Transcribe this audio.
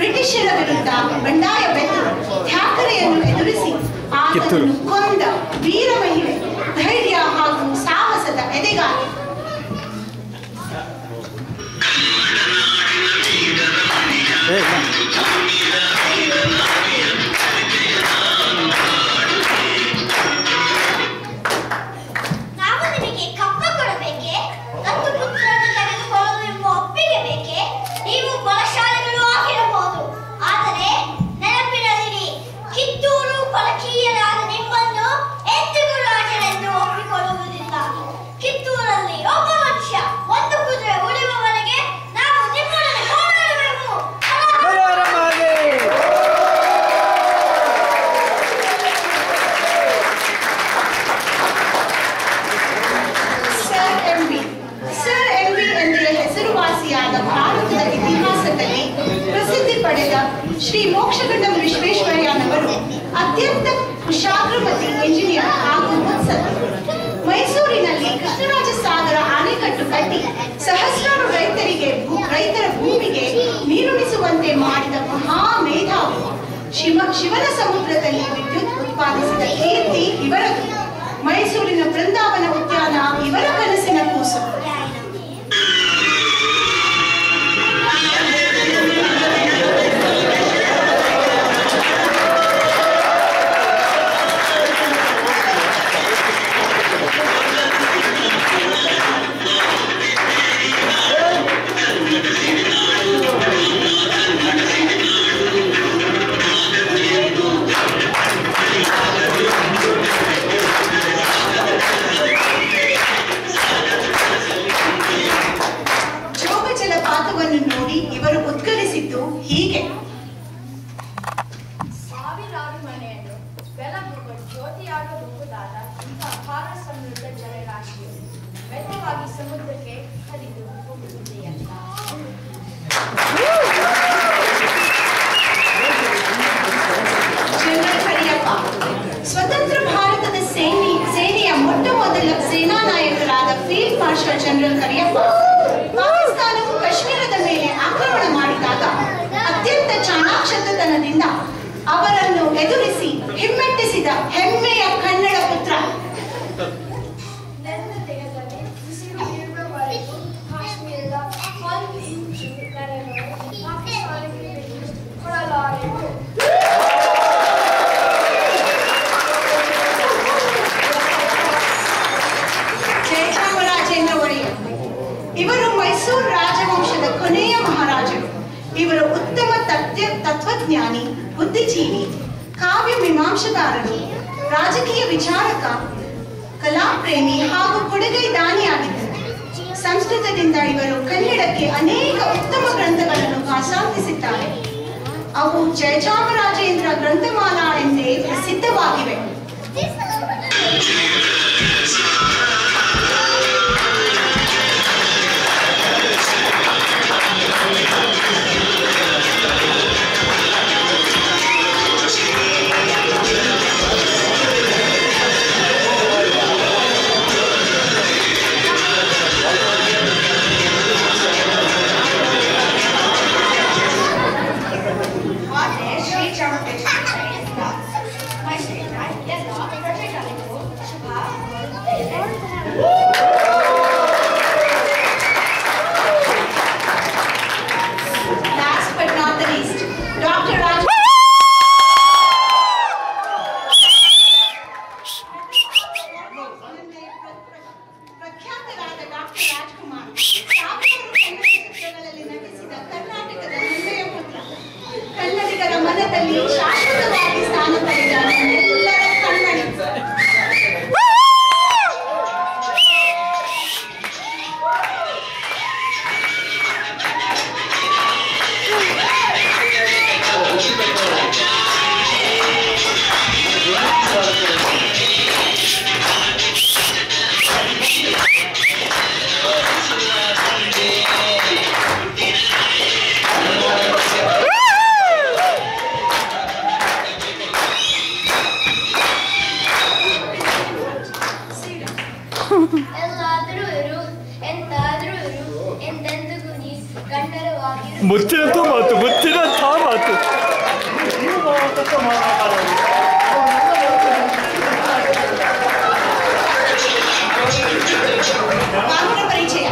ಬ್ರಿಟಿಷರ ವಿರುದ್ಧ ಬಂಡಾಯ ಬೆತ್ತು ಥ್ಯಾಕರೆಯನ್ನು ಎದುರಿಸಿ ಆತನನ್ನು ಕೊಂದ ವೀರ ಮಹಿಳೆ, ಧೈರ್ಯ ಹಾಗೂ ಸಾಹಸದ ಎದೆಗಾಲಿ. ಶ್ರೀ ಮೋಕ್ಷಗುಂಡಂ ವಿಶ್ವೇಶ್ವರಯ್ಯನವರು ಅತ್ಯಂತ ಕುಶಾಗ್ರಮತಿ ಎಂಜಿನಿಯರ್ ಹಾಗೂ ಮುತ್ಸದ್ದಿ. ಮೈಸೂರಿನಲ್ಲಿ ಕೃಷ್ಣರಾಜ ಸಾಗರ ಅಣೆಕಟ್ಟು ಕಟ್ಟಿ ಸಹಸ್ರಾರು ರೈತರ ಭೂಮಿಗೆ ನೀರುಣಿಸುವಂತೆ ಮಾಡಿದ ಮಹಾ ಮೇಧಾವಿ. ಶಿವನ ಸಮುದ್ರದಲ್ಲಿ ವಿದ್ಯುತ್ ಉತ್ಪಾದಿಸಿದ ಕೀರ್ತಿ ಇವರದು. ಮೈಸೂರಿನ ಬೃಂದಾವನ ಉದ್ಯಾನ ಇವರ ಕನಸಿನ ಕೂಸು. ನೋಡಿ ಇವರು ಉದ್ಗರಿಸಿದ್ದು ಹೀಗೆ. ಸಾವಿರಾರು ಮನೆಯನ್ನು ಬೆಳಗುವ ಜ್ಯೋತಿಯಾಗಬಹುದಾದ ಇಂಥ ಅಪಾರ ಸಮೃದ್ಧ ಜಲರಾಶಿಯು ಮೆತ್ತವಾಗಿ ಸಮುದ್ರಕ್ಕೆ ಹರಿದು ಹೋಗುತ್ತದೆಯಲ್ಲ. ಜನರಲ್ ಕರಿಯಪ್ಪ ಸ್ವತಂತ್ರ ಭಾರತದ ಸೇನೆಯ ಮೊಟ್ಟ ಮೊದಲ ಸೇನಾ ನಾಯಕರಾದ ಫೀಲ್ಡ್ ಮಾರ್ಷಲ್ ಜನರಲ್ ಕರಿಯಪ್ಪ ಪಾಕಿಸ್ತಾನವು ಕಾಶ್ಮೀರದ ಮೇಲೆ ಆಕ್ರಮಣ ಮಾಡಿದಾಗ ಅತ್ಯಂತ ಚಾಣಾಕ್ಷತನದಿಂದ ಅವರನ್ನು ಎದುರಿಸಿ ಹಿಮ್ಮೆಟ್ಟಿಸಿದ ಹೆಮ್ಮೆಯ ಕನ್ನಡ ಪುತ್ರ. ಕಾಶ್ಮೀರದ 1 ಇಂಚು ನೆಲಗಳು ಪಾಕಿಸ್ತಾನಕ್ಕೆ ಕೊಡಲಾರೆವು. ಜಯಚಾಮರಾಜೇಂದ್ರ ಒಡೆಯರ್ ಇವರು ಮೈಸೂರು ರಾಜವಂಶದ ಕೊನೆಯ ಮಹಾರಾಜರು. ಇವರು ಉತ್ತಮ ತತ್ವಜ್ಞಾನಿ, ಬುದ್ಧಿಜೀವಿ, ಕಾವ್ಯ ಮೀಮಾಂಸಕಾರರು, ರಾಜಕೀಯ ವಿಚಾರಕ, ಕಲಾಪ್ರೇಮಿ ಹಾಗೂ ಕೊಡುಗೈ ದಾನಿಯಾಗಿದ್ದರು. ಸಂಸ್ಕೃತದಿಂದ ಇವರು ಕನ್ನಡಕ್ಕೆ ಅನೇಕ ಉತ್ತಮ ಗ್ರಂಥಗಳನ್ನು ಭಾಷಾಂತಿಸಿದ್ದಾರೆ. ಅವು ಜಯಚಾಮರಾಜೇಂದ್ರ ಗ್ರಂಥಮಾಲಾ ಎಂದೇ ಪ್ರಸಿದ್ಧವಾಗಿವೆ. ಕನ್ನಡಿಗರ ಮನದಲ್ಲಿ ಶಾಶ್ವತವಾಗಿ ಸ್ಥಾನ ಪಡೆದ ಎಲ್ಲರ ಕನ್ನಡಿ. ಮುತ್ತಿನಂಥ ಮಾತು, ಮುತ್ತಿನಂಥ ಮಾತು. ಕಾನೂನು ಪರಿಚಯ.